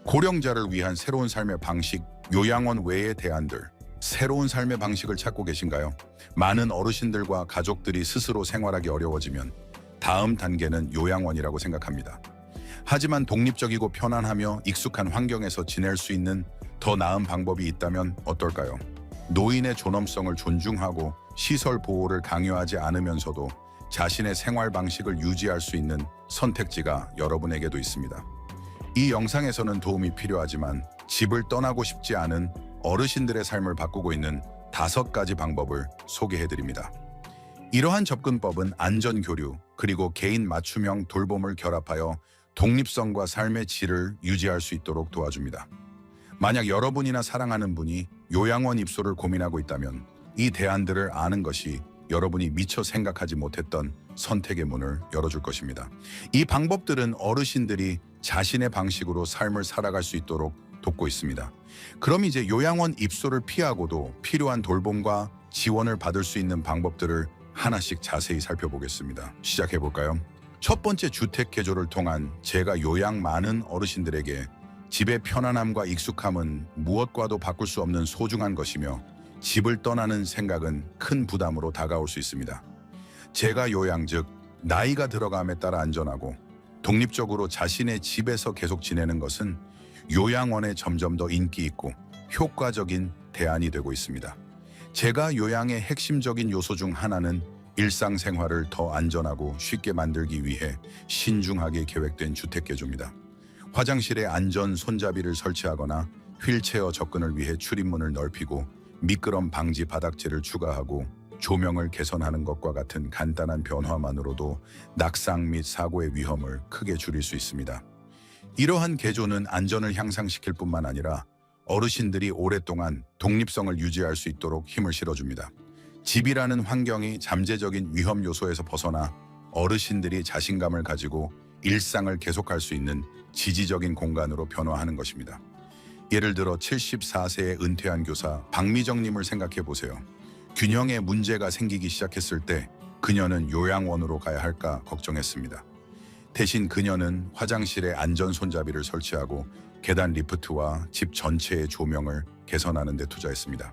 고령자를 위한 새로운 삶의 방식, 요양원 외의 대안들. 새로운 삶의 방식을 찾고 계신가요? 많은 어르신들과 가족들이 스스로 생활하기 어려워지면 다음 단계는 요양원이라고 생각합니다. 하지만 독립적이고 편안하며 익숙한 환경에서 지낼 수 있는 더 나은 방법이 있다면 어떨까요? 노인의 존엄성을 존중하고 시설 보호를 강요하지 않으면서도 자신의 생활 방식을 유지할 수 있는 선택지가 여러분에게도 있습니다. 이 영상에서는 도움이 필요하지만 집을 떠나고 싶지 않은 어르신들의 삶을 바꾸고 있는 5가지 방법을 소개해드립니다. 이러한 접근법은 안전교류 그리고 개인 맞춤형 돌봄을 결합하여 독립성과 삶의 질을 유지할 수 있도록 도와줍니다. 만약 여러분이나 사랑하는 분이 요양원 입소를 고민하고 있다면 이 대안들을 아는 것이 여러분이 미처 생각하지 못했던 선택의 문을 열어줄 것입니다. 이 방법들은 어르신들이 자신의 방식으로 삶을 살아갈 수 있도록 돕고 있습니다. 그럼 이제 요양원 입소를 피하고도 필요한 돌봄과 지원을 받을 수 있는 방법들을 하나씩 자세히 살펴보겠습니다. 시작해볼까요? 첫 번째, 주택 개조를 통한 제가 요양 많은 어르신들에게 집의 편안함과 익숙함은 무엇과도 바꿀 수 없는 소중한 것이며 집을 떠나는 생각은 큰 부담으로 다가올 수 있습니다. 제가 요양 즉 나이가 들어감에 따라 안전하고 독립적으로 자신의 집에서 계속 지내는 것은 요양원에 점점 더 인기 있고 효과적인 대안이 되고 있습니다. 제가 요양의 핵심적인 요소 중 하나는 일상생활을 더 안전하고 쉽게 만들기 위해 신중하게 계획된 주택 개조입니다. 화장실에 안전 손잡이를 설치하거나 휠체어 접근을 위해 출입문을 넓히고 미끄럼 방지 바닥재를 추가하고 조명을 개선하는 것과 같은 간단한 변화만으로도 낙상 및 사고의 위험을 크게 줄일 수 있습니다. 이러한 개조는 안전을 향상시킬 뿐만 아니라 어르신들이 오랫동안 독립성을 유지할 수 있도록 힘을 실어줍니다. 집이라는 환경이 잠재적인 위험 요소에서 벗어나 어르신들이 자신감을 가지고 일상을 계속할 수 있는 지지적인 공간으로 변화하는 것입니다. 예를 들어 74세에 은퇴한 교사 박미정님을 생각해 보세요. 균형에 문제가 생기기 시작했을 때 그녀는 요양원으로 가야 할까 걱정했습니다. 대신 그녀는 화장실에 안전 손잡이를 설치하고 계단 리프트와 집 전체의 조명을 개선하는 데 투자했습니다.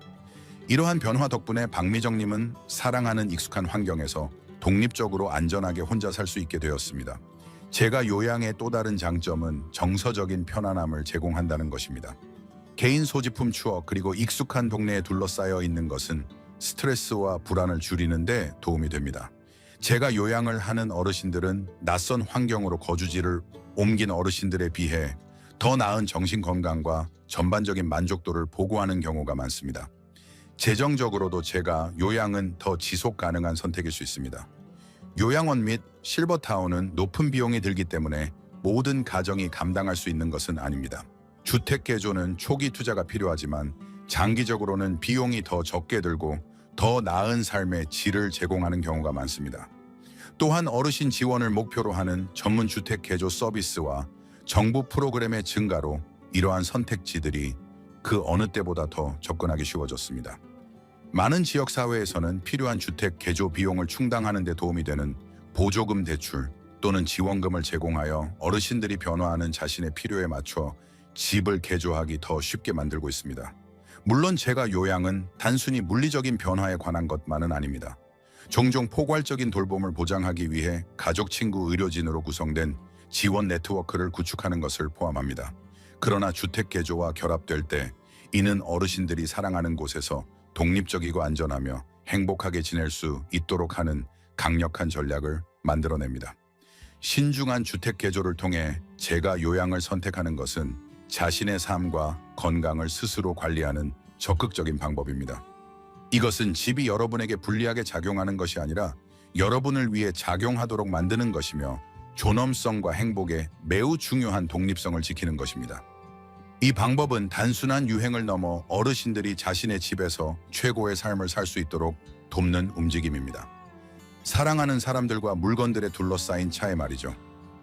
이러한 변화 덕분에 박미정님은 사랑하는 익숙한 환경에서 독립적으로 안전하게 혼자 살 수 있게 되었습니다. 제가 요양의 또 다른 장점은 정서적인 편안함을 제공한다는 것입니다. 개인 소지품 추억 그리고 익숙한 동네에 둘러싸여 있는 것은 스트레스와 불안을 줄이는 데 도움이 됩니다. 제가 요양을 하는 어르신들은 낯선 환경으로 거주지를 옮긴 어르신들에 비해 더 나은 정신 건강과 전반적인 만족도를 보고하는 경우가 많습니다. 재정적으로도 제가 요양은 더 지속 가능한 선택일 수 있습니다. 요양원 및 실버타운은 높은 비용이 들기 때문에 모든 가정이 감당할 수 있는 것은 아닙니다. 주택 개조는 초기 투자가 필요하지만 장기적으로는 비용이 더 적게 들고 더 나은 삶의 질을 제공하는 경우가 많습니다. 또한 어르신 지원을 목표로 하는 전문 주택 개조 서비스와 정부 프로그램의 증가로 이러한 선택지들이 그 어느 때보다 더 접근하기 쉬워졌습니다. 많은 지역사회에서는 필요한 주택 개조 비용을 충당하는 데 도움이 되는 보조금 대출 또는 지원금을 제공하여 어르신들이 변화하는 자신의 필요에 맞춰 집을 개조하기 더 쉽게 만들고 있습니다. 물론 제가 요양은 단순히 물리적인 변화에 관한 것만은 아닙니다. 종종 포괄적인 돌봄을 보장하기 위해 가족, 친구, 의료진으로 구성된 지원 네트워크를 구축하는 것을 포함합니다. 그러나 주택 개조와 결합될 때 이는 어르신들이 사랑하는 곳에서 독립적이고 안전하며 행복하게 지낼 수 있도록 하는 강력한 전략을 만들어냅니다. 신중한 주택 개조를 통해 제가 요양을 선택하는 것은 자신의 삶과 건강을 스스로 관리하는 적극적인 방법입니다. 이것은 집이 여러분에게 불리하게 작용하는 것이 아니라 여러분을 위해 작용하도록 만드는 것이며 존엄성과 행복에 매우 중요한 독립성을 지키는 것입니다. 이 방법은 단순한 유행을 넘어 어르신들이 자신의 집에서 최고의 삶을 살 수 있도록 돕는 움직임입니다. 사랑하는 사람들과 물건들에 둘러싸인 차에 말이죠.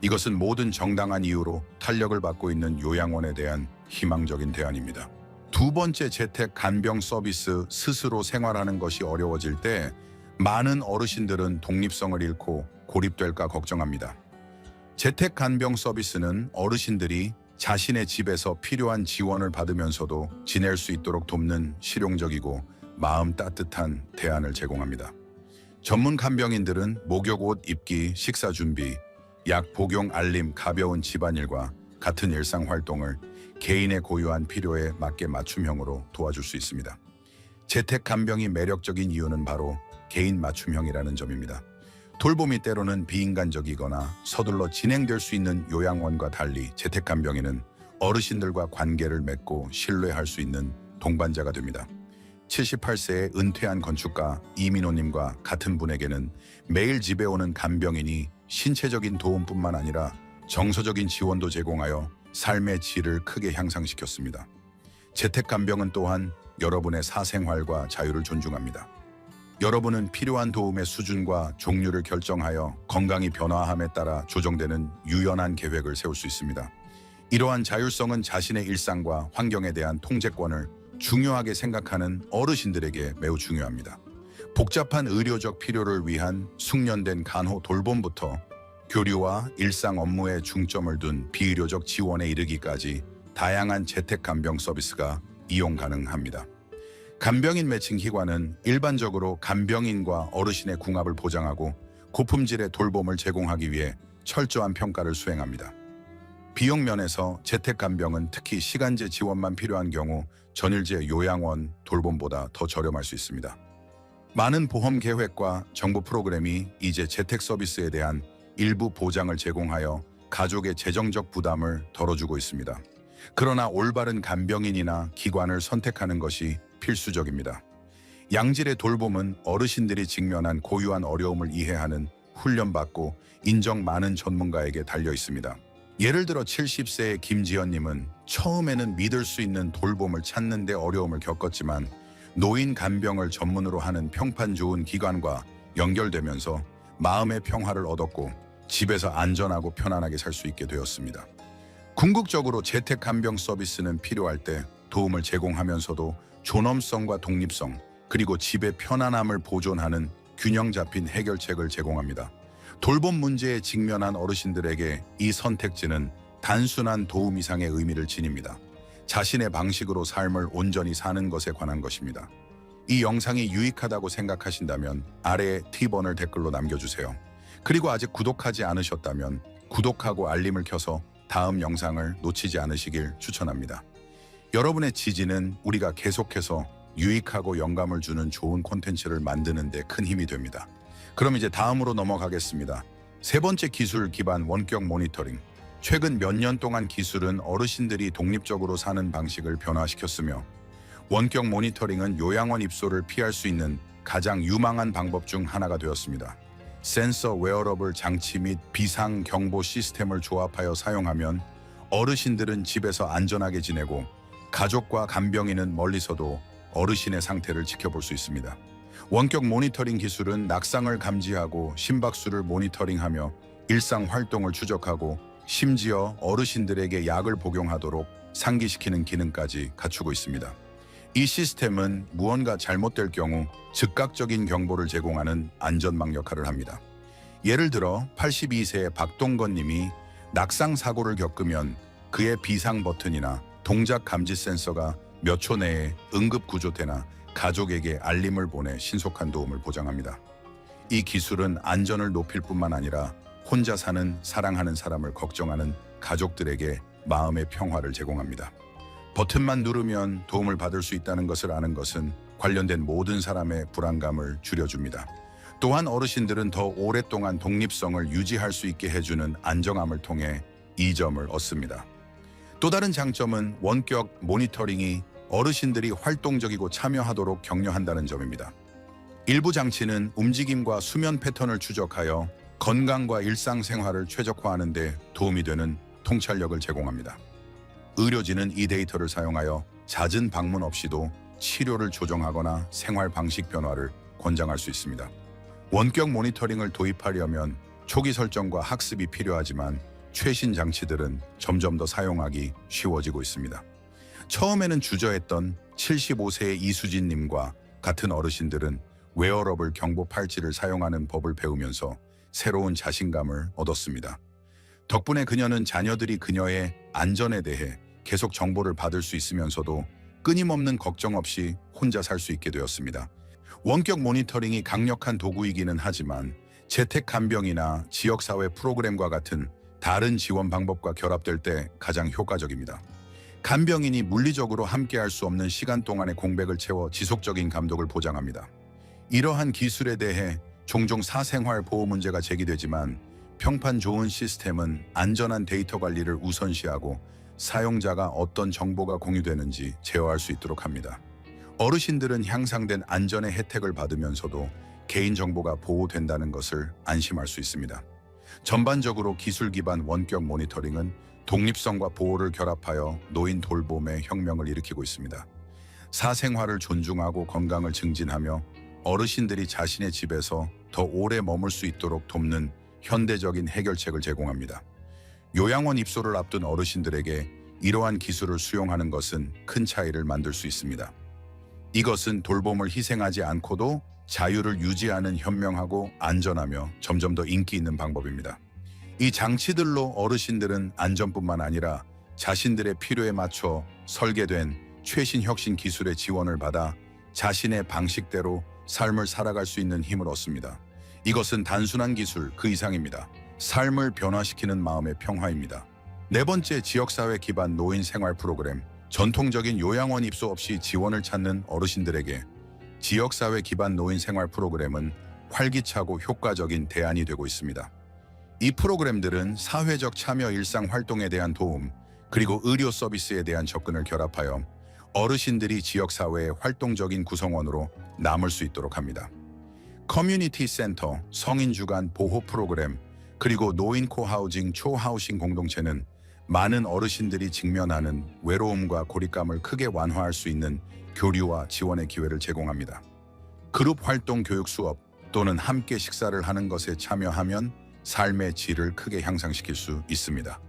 이것은 모든 정당한 이유로 탄력을 받고 있는 요양원에 대한 희망적인 대안입니다. 두 번째, 재택 간병 서비스. 스스로 생활하는 것이 어려워질 때 많은 어르신들은 독립성을 잃고 고립될까 걱정합니다. 재택 간병 서비스는 어르신들이 자신의 집에서 필요한 지원을 받으면서도 지낼 수 있도록 돕는 실용적이고 마음 따뜻한 대안을 제공합니다. 전문 간병인들은 목욕옷 입기, 식사 준비, 약 복용 알림, 가벼운 집안일과 같은 일상 활동을 개인의 고유한 필요에 맞게 맞춤형으로 도와줄 수 있습니다. 재택 간병이 매력적인 이유는 바로 개인 맞춤형이라는 점입니다. 돌봄이 때로는 비인간적이거나 서둘러 진행될 수 있는 요양원과 달리 재택 간병인은 어르신들과 관계를 맺고 신뢰할 수 있는 동반자가 됩니다. 78세의 은퇴한 건축가 이민호님과 같은 분에게는 매일 집에 오는 간병인이 신체적인 도움뿐만 아니라 정서적인 지원도 제공하여 삶의 질을 크게 향상시켰습니다. 재택 간병은 또한 여러분의 사생활과 자유를 존중합니다. 여러분은 필요한 도움의 수준과 종류를 결정하여 건강이 변화함에 따라 조정되는 유연한 계획을 세울 수 있습니다. 이러한 자율성은 자신의 일상과 환경에 대한 통제권을 중요하게 생각하는 어르신들에게 매우 중요합니다. 복잡한 의료적 필요를 위한 숙련된 간호 돌봄부터 교류와 일상 업무에 중점을 둔 비의료적 지원에 이르기까지 다양한 재택 간병 서비스가 이용 가능합니다. 간병인 매칭 기관은 일반적으로 간병인과 어르신의 궁합을 보장하고 고품질의 돌봄을 제공하기 위해 철저한 평가를 수행합니다. 비용 면에서 재택 간병은 특히 시간제 지원만 필요한 경우 전일제 요양원 돌봄보다 더 저렴할 수 있습니다. 많은 보험 계획과 정부 프로그램이 이제 재택 서비스에 대한 일부 보장을 제공하여 가족의 재정적 부담을 덜어주고 있습니다. 그러나 올바른 간병인이나 기관을 선택하는 것이 필수적입니다. 양질의 돌봄은 어르신들이 직면한 고유한 어려움을 이해하는 훈련받고 인정 많은 전문가에게 달려 있습니다. 예를 들어 70세의 김지연님은 처음에는 믿을 수 있는 돌봄을 찾는 데 어려움을 겪었지만 노인 간병을 전문으로 하는 평판 좋은 기관과 연결되면서 마음의 평화를 얻었고 집에서 안전하고 편안하게 살 수 있게 되었습니다. 궁극적으로 재택 간병 서비스는 필요할 때 도움을 제공하면서도 존엄성과 독립성, 그리고 집의 편안함을 보존하는 균형 잡힌 해결책을 제공합니다. 돌봄 문제에 직면한 어르신들에게 이 선택지는 단순한 도움 이상의 의미를 지닙니다. 자신의 방식으로 삶을 온전히 사는 것에 관한 것입니다. 이 영상이 유익하다고 생각하신다면 아래에 T번을 댓글로 남겨주세요. 그리고 아직 구독하지 않으셨다면 구독하고 알림을 켜서 다음 영상을 놓치지 않으시길 추천합니다. 여러분의 지지는 우리가 계속해서 유익하고 영감을 주는 좋은 콘텐츠를 만드는 데 큰 힘이 됩니다. 그럼 이제 다음으로 넘어가겠습니다. 세 번째 기술 기반 원격 모니터링. 최근 몇 년 동안 기술은 어르신들이 독립적으로 사는 방식을 변화시켰으며 원격 모니터링은 요양원 입소를 피할 수 있는 가장 유망한 방법 중 하나가 되었습니다. 센서 웨어러블 장치 및 비상 경보 시스템을 조합하여 사용하면 어르신들은 집에서 안전하게 지내고 가족과 간병인은 멀리서도 어르신의 상태를 지켜볼 수 있습니다. 원격 모니터링 기술은 낙상을 감지하고 심박수를 모니터링하며 일상 활동을 추적하고 심지어 어르신들에게 약을 복용하도록 상기시키는 기능까지 갖추고 있습니다. 이 시스템은 무언가 잘못될 경우 즉각적인 경보를 제공하는 안전망 역할을 합니다. 예를 들어 82세의 박동건 님이 낙상 사고를 겪으면 그의 비상 버튼이나 동작 감지 센서가 몇 초 내에 응급구조대나 가족에게 알림을 보내 신속한 도움을 보장합니다. 이 기술은 안전을 높일 뿐만 아니라 혼자 사는 사랑하는 사람을 걱정하는 가족들에게 마음의 평화를 제공합니다. 버튼만 누르면 도움을 받을 수 있다는 것을 아는 것은 관련된 모든 사람의 불안감을 줄여줍니다. 또한 어르신들은 더 오랫동안 독립성을 유지할 수 있게 해주는 안정함을 통해 이 점을 얻습니다. 또 다른 장점은 원격 모니터링이 어르신들이 활동적이고 참여하도록 격려한다는 점입니다. 일부 장치는 움직임과 수면 패턴을 추적하여 건강과 일상생활을 최적화하는 데 도움이 되는 통찰력을 제공합니다. 의료진은 이 데이터를 사용하여 잦은 방문 없이도 치료를 조정하거나 생활 방식 변화를 권장할 수 있습니다. 원격 모니터링을 도입하려면 초기 설정과 학습이 필요하지만 최신 장치들은 점점 더 사용하기 쉬워지고 있습니다. 처음에는 주저했던 75세의 이수진님과 같은 어르신들은 웨어러블 경보 팔찌를 사용하는 법을 배우면서 새로운 자신감을 얻었습니다. 덕분에 그녀는 자녀들이 그녀의 안전에 대해 계속 정보를 받을 수 있으면서도 끊임없는 걱정 없이 혼자 살 수 있게 되었습니다. 원격 모니터링이 강력한 도구이기는 하지만 재택 간병이나 지역사회 프로그램과 같은 다른 지원 방법과 결합될 때 가장 효과적입니다. 간병인이 물리적으로 함께할 수 없는 시간 동안의 공백을 채워 지속적인 감독을 보장합니다. 이러한 기술에 대해 종종 사생활 보호 문제가 제기되지만 평판 좋은 시스템은 안전한 데이터 관리를 우선시하고 사용자가 어떤 정보가 공유되는지 제어할 수 있도록 합니다. 어르신들은 향상된 안전의 혜택을 받으면서도 개인정보가 보호된다는 것을 안심할 수 있습니다. 전반적으로 기술 기반 원격 모니터링은 독립성과 보호를 결합하여 노인 돌봄의 혁명을 일으키고 있습니다. 사생활을 존중하고 건강을 증진하며 어르신들이 자신의 집에서 더 오래 머물 수 있도록 돕는 현대적인 해결책을 제공합니다. 요양원 입소를 앞둔 어르신들에게 이러한 기술을 수용하는 것은 큰 차이를 만들 수 있습니다. 이것은 돌봄을 희생하지 않고도 자유를 유지하는 현명하고 안전하며 점점 더 인기 있는 방법입니다. 이 장치들로 어르신들은 안전뿐만 아니라 자신들의 필요에 맞춰 설계된 최신 혁신 기술의 지원을 받아 자신의 방식대로 삶을 살아갈 수 있는 힘을 얻습니다. 이것은 단순한 기술 그 이상입니다. 삶을 변화시키는 마음의 평화입니다. 네 번째, 지역사회 기반 노인 생활 프로그램. 전통적인 요양원 입소 없이 지원을 찾는 어르신들에게 지역사회 기반 노인 생활 프로그램은 활기차고 효과적인 대안이 되고 있습니다. 이 프로그램들은 사회적 참여 일상 활동에 대한 도움, 그리고 의료 서비스에 대한 접근을 결합하여 어르신들이 지역사회의 활동적인 구성원으로 남을 수 있도록 합니다. 커뮤니티 센터, 성인 주간 보호 프로그램, 그리고 노인 코하우징, 초하우싱 공동체는 많은 어르신들이 직면하는 외로움과 고립감을 크게 완화할 수 있는 교류와 지원의 기회를 제공합니다. 그룹 활동 교육 수업 또는 함께 식사를 하는 것에 참여하면 삶의 질을 크게 향상시킬 수 있습니다.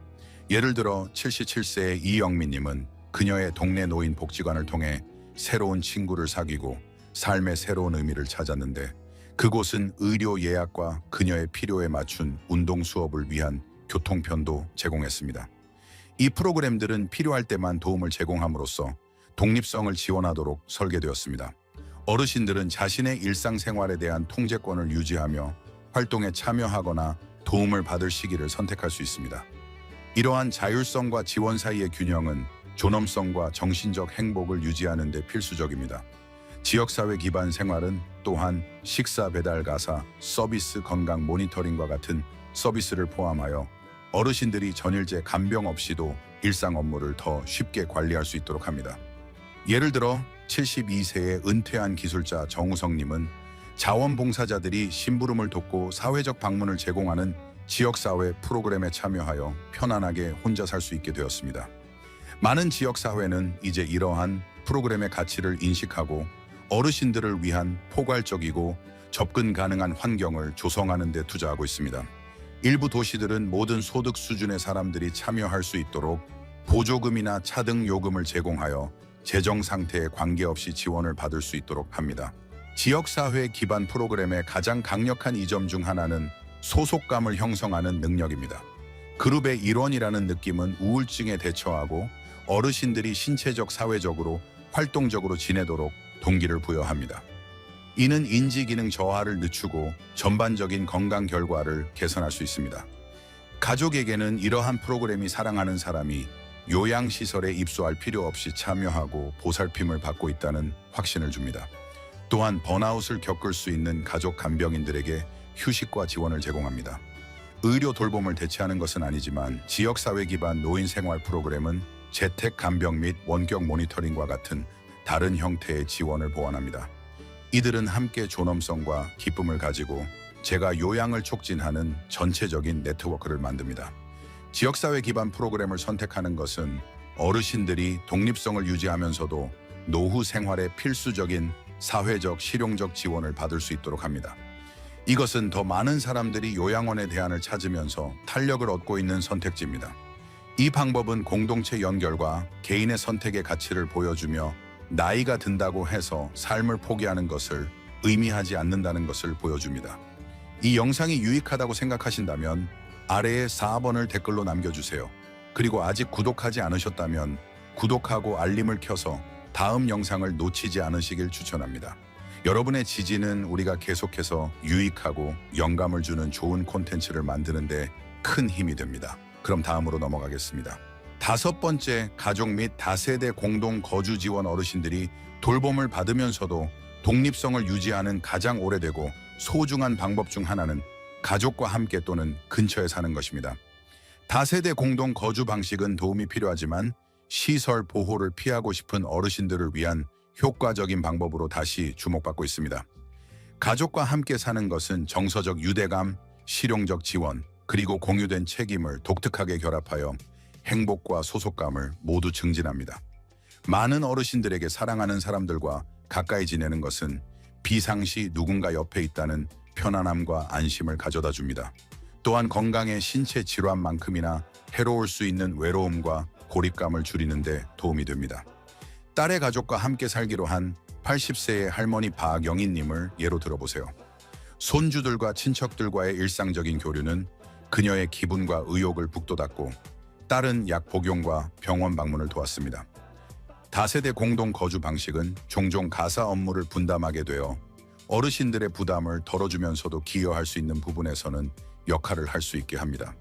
예를 들어 77세의 이영민님은 그녀의 동네 노인 복지관을 통해 새로운 친구를 사귀고 삶의 새로운 의미를 찾았는데, 그곳은 의료 예약과 그녀의 필요에 맞춘 운동 수업을 위한 교통편도 제공했습니다. 이 프로그램들은 필요할 때만 도움을 제공함으로써 독립성을 지원하도록 설계되었습니다. 어르신들은 자신의 일상생활에 대한 통제권을 유지하며 활동에 참여하거나 도움을 받을 시기를 선택할 수 있습니다. 이러한 자율성과 지원 사이의 균형은 존엄성과 정신적 행복을 유지하는 데 필수적입니다. 지역사회 기반 생활은 또한 식사 배달 가사, 서비스 건강 모니터링과 같은 서비스를 포함하여 어르신들이 전일제 간병 없이도 일상 업무를 더 쉽게 관리할 수 있도록 합니다. 예를 들어 72세의 은퇴한 기술자 정우성님은 자원봉사자들이 심부름을 돕고 사회적 방문을 제공하는 지역사회 프로그램에 참여하여 편안하게 혼자 살 수 있게 되었습니다. 많은 지역사회는 이제 이러한 프로그램의 가치를 인식하고 어르신들을 위한 포괄적이고 접근 가능한 환경을 조성하는 데 투자하고 있습니다. 일부 도시들은 모든 소득 수준의 사람들이 참여할 수 있도록 보조금이나 차등 요금을 제공하여 재정 상태에 관계없이 지원을 받을 수 있도록 합니다. 지역사회 기반 프로그램의 가장 강력한 이점 중 하나는 소속감을 형성하는 능력입니다. 그룹의 일원이라는 느낌은 우울증에 대처하고 어르신들이 신체적, 사회적으로 활동적으로 지내도록 동기를 부여합니다. 이는 인지기능 저하를 늦추고 전반적인 건강 결과를 개선할 수 있습니다. 가족에게는 이러한 프로그램이 사랑하는 사람이 요양시설에 입소할 필요 없이 참여하고 보살핌을 받고 있다는 확신을 줍니다. 또한 번아웃을 겪을 수 있는 가족 간병인들에게 휴식과 지원을 제공합니다. 의료 돌봄을 대체하는 것은 아니지만 지역사회 기반 노인 생활 프로그램은 재택 간병 및 원격 모니터링과 같은 다른 형태의 지원을 보완합니다. 이들은 함께 존엄성과 기쁨을 가지고 제가 요양을 촉진하는 전체적인 네트워크를 만듭니다. 지역사회 기반 프로그램을 선택하는 것은 어르신들이 독립성을 유지하면서도 노후 생활에 필수적인 사회적, 실용적 지원을 받을 수 있도록 합니다. 이것은 더 많은 사람들이 요양원의 대안을 찾으면서 탄력을 얻고 있는 선택지입니다. 이 방법은 공동체 연결과 개인의 선택의 가치를 보여주며 나이가 든다고 해서 삶을 포기하는 것을 의미하지 않는다는 것을 보여줍니다. 이 영상이 유익하다고 생각하신다면 아래에 4번을 댓글로 남겨주세요. 그리고 아직 구독하지 않으셨다면 구독하고 알림을 켜서 다음 영상을 놓치지 않으시길 추천합니다. 여러분의 지지는 우리가 계속해서 유익하고 영감을 주는 좋은 콘텐츠를 만드는 데 큰 힘이 됩니다. 그럼 다음으로 넘어가겠습니다. 5번째, 가족 및 다세대 공동 거주 지원 어르신들이 돌봄을 받으면서도 독립성을 유지하는 가장 오래되고 소중한 방법 중 하나는 가족과 함께 또는 근처에 사는 것입니다. 다세대 공동 거주 방식은 도움이 필요하지만 시설 보호를 피하고 싶은 어르신들을 위한 효과적인 방법으로 다시 주목받고 있습니다. 가족과 함께 사는 것은 정서적 유대감, 실용적 지원, 그리고 공유된 책임을 독특하게 결합하여 행복과 소속감을 모두 증진합니다. 많은 어르신들에게 사랑하는 사람들과 가까이 지내는 것은 비상시 누군가 옆에 있다는 편안함과 안심을 가져다 줍니다. 또한 건강의 신체 질환만큼이나 해로울 수 있는 외로움과 고립감을 줄이는 데 도움이 됩니다. 딸의 가족과 함께 살기로 한 80세의 할머니 박영희님을 예로 들어보세요. 손주들과 친척들과의 일상적인 교류는 그녀의 기분과 의욕을 북돋았고 딸은 약 복용과 병원 방문을 도왔습니다. 다세대 공동 거주 방식은 종종 가사 업무를 분담하게 되어 어르신들의 부담을 덜어주면서도 기여할 수 있는 부분에서는 역할을 할 수 있게 합니다.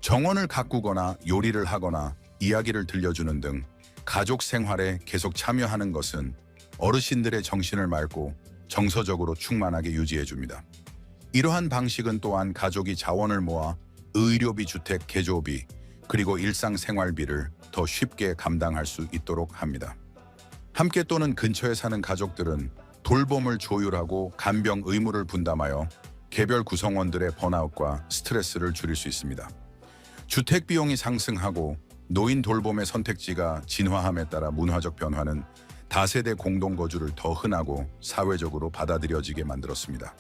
정원을 가꾸거나 요리를 하거나 이야기를 들려주는 등 가족 생활에 계속 참여하는 것은 어르신들의 정신을 맑고 정서적으로 충만하게 유지해줍니다. 이러한 방식은 또한 가족이 자원을 모아 의료비, 주택 개조비, 그리고 일상생활비를 더 쉽게 감당할 수 있도록 합니다. 함께 또는 근처에 사는 가족들은 돌봄을 조율하고 간병 의무를 분담하여 개별 구성원들의 번아웃과 스트레스를 줄일 수 있습니다. 주택 비용이 상승하고 노인 돌봄의 선택지가 진화함에 따라 문화적 변화는 다세대 공동거주를 더 흔하고 사회적으로 받아들여지게 만들었습니다.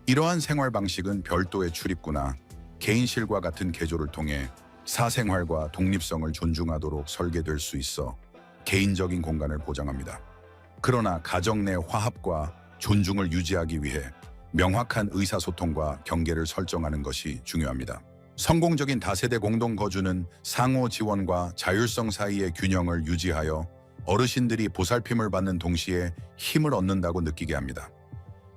이러한 생활 방식은 별도의 출입구나 개인실과 같은 개조를 통해 사생활과 독립성을 존중하도록 설계될 수 있어 개인적인 공간을 보장합니다. 그러나 가정 내 화합과 존중을 유지하기 위해 명확한 의사소통과 경계를 설정하는 것이 중요합니다. 성공적인 다세대 공동거주는 상호 지원과 자율성 사이의 균형을 유지하여 어르신들이 보살핌을 받는 동시에 힘을 얻는다고 느끼게 합니다.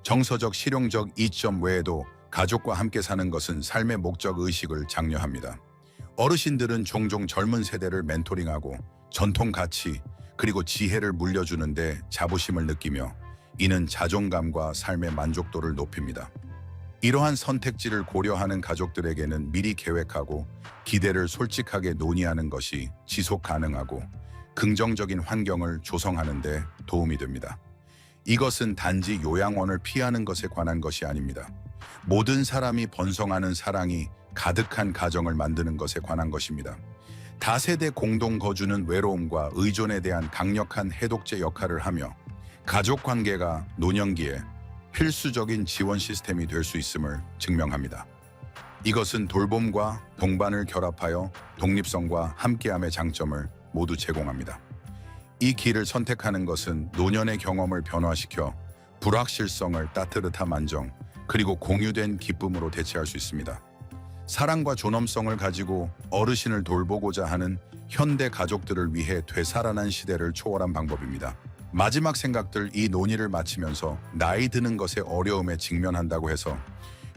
정서적 실용적 이점 외에도 가족과 함께 사는 것은 삶의 목적 의식을 장려합니다. 어르신들은 종종 젊은 세대를 멘토링하고 전통 가치 그리고 지혜를 물려주는데 자부심을 느끼며 이는 자존감과 삶의 만족도를 높입니다. 이러한 선택지를 고려하는 가족들에게는 미리 계획하고 기대를 솔직하게 논의하는 것이 지속 가능하고 긍정적인 환경을 조성하는 데 도움이 됩니다. 이것은 단지 요양원을 피하는 것에 관한 것이 아닙니다. 모든 사람이 번성하는 사랑이 가득한 가정을 만드는 것에 관한 것입니다. 다세대 공동거주는 외로움과 의존에 대한 강력한 해독제 역할을 하며 가족 관계가 노년기에 필수적인 지원 시스템이 될 수 있음을 증명합니다. 이것은 돌봄과 동반을 결합하여 독립성과 함께함의 장점을 모두 제공합니다. 이 길을 선택하는 것은 노년의 경험을 변화시켜 불확실성을 따뜻한 안정 그리고 공유된 기쁨으로 대체할 수 있습니다. 사랑과 존엄성을 가지고 어르신을 돌보고자 하는 현대 가족들을 위해 되살아난 시대를 초월한 방법입니다. 마지막 생각들, 이 논의를 마치면서 나이 드는 것의 어려움에 직면한다고 해서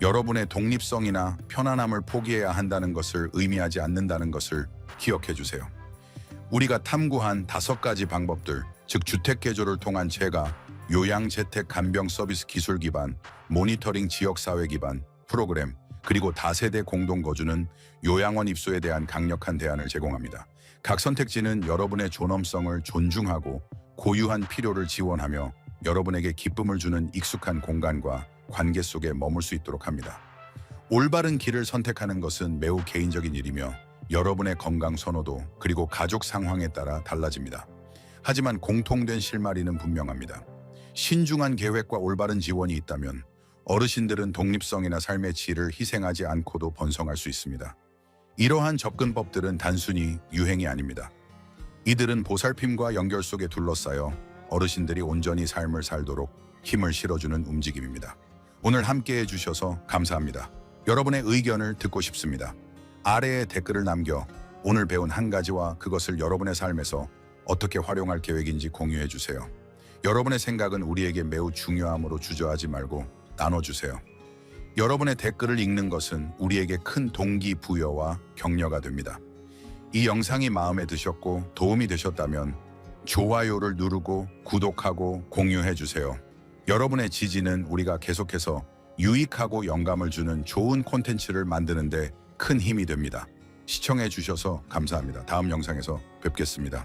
여러분의 독립성이나 편안함을 포기해야 한다는 것을 의미하지 않는다는 것을 기억해 주세요. 우리가 탐구한 5가지 방법들, 즉 주택 개조를 통한 재가, 요양 재택 간병 서비스 기술 기반, 모니터링 지역사회 기반 프로그램, 그리고 다세대 공동거주는 요양원 입소에 대한 강력한 대안을 제공합니다. 각 선택지는 여러분의 존엄성을 존중하고 고유한 필요를 지원하며 여러분에게 기쁨을 주는 익숙한 공간과 관계 속에 머물 수 있도록 합니다. 올바른 길을 선택하는 것은 매우 개인적인 일이며 여러분의 건강 선호도 그리고 가족 상황에 따라 달라집니다. 하지만 공통된 실마리는 분명합니다. 신중한 계획과 올바른 지원이 있다면 어르신들은 독립성이나 삶의 질을 희생하지 않고도 번성할 수 있습니다. 이러한 접근법들은 단순히 유행이 아닙니다. 이들은 보살핌과 연결 속에 둘러싸여 어르신들이 온전히 삶을 살도록 힘을 실어주는 움직임입니다. 오늘 함께해 주셔서 감사합니다. 여러분의 의견을 듣고 싶습니다. 아래에 댓글을 남겨 오늘 배운 한 가지와 그것을 여러분의 삶에서 어떻게 활용할 계획인지 공유해 주세요. 여러분의 생각은 우리에게 매우 중요하므로 주저하지 말고 나눠주세요. 여러분의 댓글을 읽는 것은 우리에게 큰 동기부여와 격려가 됩니다. 이 영상이 마음에 드셨고 도움이 되셨다면 좋아요를 누르고 구독하고 공유해 주세요. 여러분의 지지는 우리가 계속해서 유익하고 영감을 주는 좋은 콘텐츠를 만드는 데 큰 힘이 됩니다. 시청해 주셔서 감사합니다. 다음 영상에서 뵙겠습니다.